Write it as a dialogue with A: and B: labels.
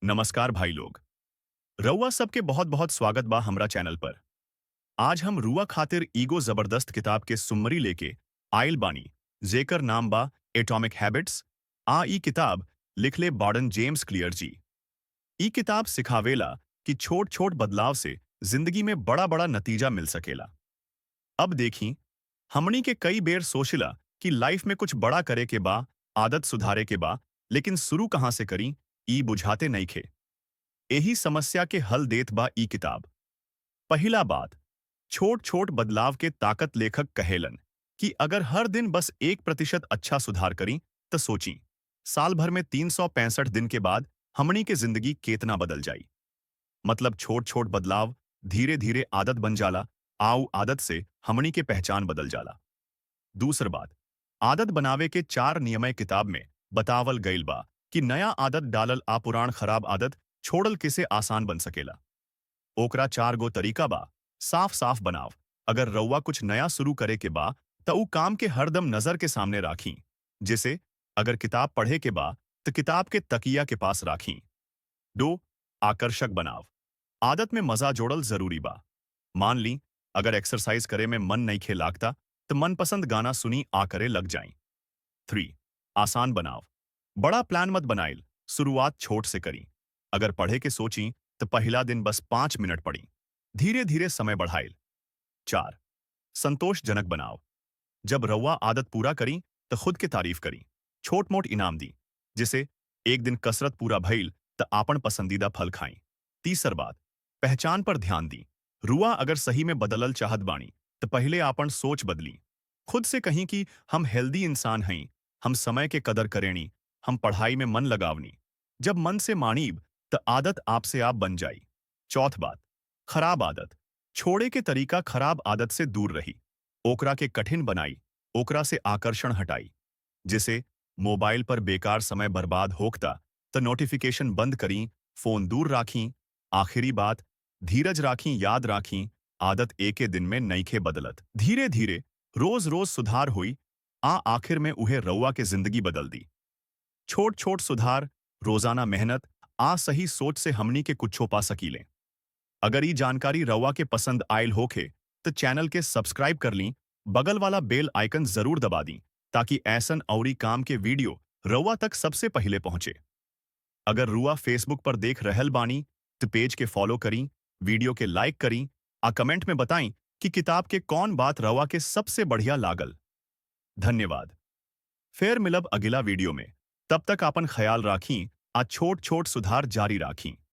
A: नमस्कार भाई लोग। रउआ सबके बहुत बहुत स्वागत बा हमरा चैनल पर। आज हम रुआ खातिर ईगो जबरदस्त किताब के सुम्मरी लेके आइल बानी, जेकर नाम बा एटॉमिक हैबिट्स। ई किताब लिखले बॉर्डन जेम्स क्लियर जी। ई किताब सिखावेला कि छोट छोट बदलाव से जिंदगी में बड़ा बड़ा नतीजा मिल सकेला। अब देखी, हमनी के कई बेर सोचिला कि लाइफ में कुछ बड़ा करे के बा, आदत सुधारे के बा, लेकिन शुरू कहाँ से करी, ई बुझाते नहीं खे। यही समस्या के हल देत बा ई किताब। पहला बात, छोट छोट बदलाव के ताकत। लेखक कहेलन कि अगर हर दिन बस 1% अच्छा सुधार करी तो सोची, साल भर में 365 दिन के बाद हमनी के जिंदगी केतना बदल जाई। मतलब छोट छोट बदलाव धीरे धीरे आदत बन जाला, आउ आदत से हमनी के पहचान बदल जाला। दूसर बात, आदत बनावे के 4 नियम किताब में बतावल गईल बा कि नया आदत डालल आ पुरान खराब आदत छोड़ल किसे आसान बन सकेला। ओकरा 4 गो तरीका बा। साफ साफ बनाव। अगर रउआ कुछ नया शुरू करे के बा त ऊ काम के हरदम नजर के सामने राखी। जैसे अगर किताब पढ़े के बा तो किताब के तकिया के पास राखी। 2, आकर्षक बनाव। आदत में मजा जोड़ल जरूरी बा। मान ली अगर एक्सरसाइज करे में मन नहीं खे लागता तो मनपसंद गाना सुनी आ करे लग जाई। 3, आसान बनाव। बड़ा प्लान मत बनाइल, शुरुआत छोट से करी। अगर पढ़े के सोची तो पहला दिन बस 5 मिनट पढ़ी, धीरे धीरे समय बढ़ाइल। 4, संतोषजनक बनाव। जब रउआ आदत पूरा करी तो खुद के तारीफ करी, छोट मोट इनाम दी। जैसे एक दिन कसरत पूरा भइल तो आपन पसंदीदा फल खाई। तीसर बात, पहचान पर ध्यान दी। रुआ अगर सही में बदलल चाहत बानी तो पहले आपन सोच बदली। खुद से कहीं कि हम हेल्दी इंसान हई, हम समय के कदर करेनी, हम पढ़ाई में मन लगावनी। जब मन से मानीब तो आदत आपसे आप बन जाई। चौथ बात, खराब आदत। छोड़े के तरीका खराब आदत से दूर रही, ओकरा के कठिन बनाई, ओकरा से आकर्षण हटाई। जैसे मोबाइल पर बेकार समय बर्बाद होकता तो नोटिफिकेशन बंद करी, फोन दूर राखी। आखिरी बात, धीरज राखी, याद राखी, आदत एके दिन में नईखे बदलत, धीरे धीरे रोज रोज सुधार हुई। आखिर में उहे रउआ के जिंदगी बदल दी। छोट छोट सुधार, रोजाना मेहनत, सही सोच से हमनी के कुछो पा सकीले। अगर ये जानकारी रउआ के पसंद आयल होखे तो चैनल के सब्सक्राइब कर ली, बगल वाला बेल आइकन जरूर दबा दी ताकि ऐसन औरी काम के वीडियो रउआ तक सबसे पहले पहुंचे। अगर रुआ फेसबुक पर देख रहल बानी तो पेज के फॉलो करी, वीडियो के लाइक करी, कमेंट में बताई कि किताब के कौन बात रउआ के सबसे बढ़िया लागल। धन्यवाद। फिर मिलब अगला वीडियो में। तब तक आपन ख्याल राखी, छोट छोट सुधार जारी राखी।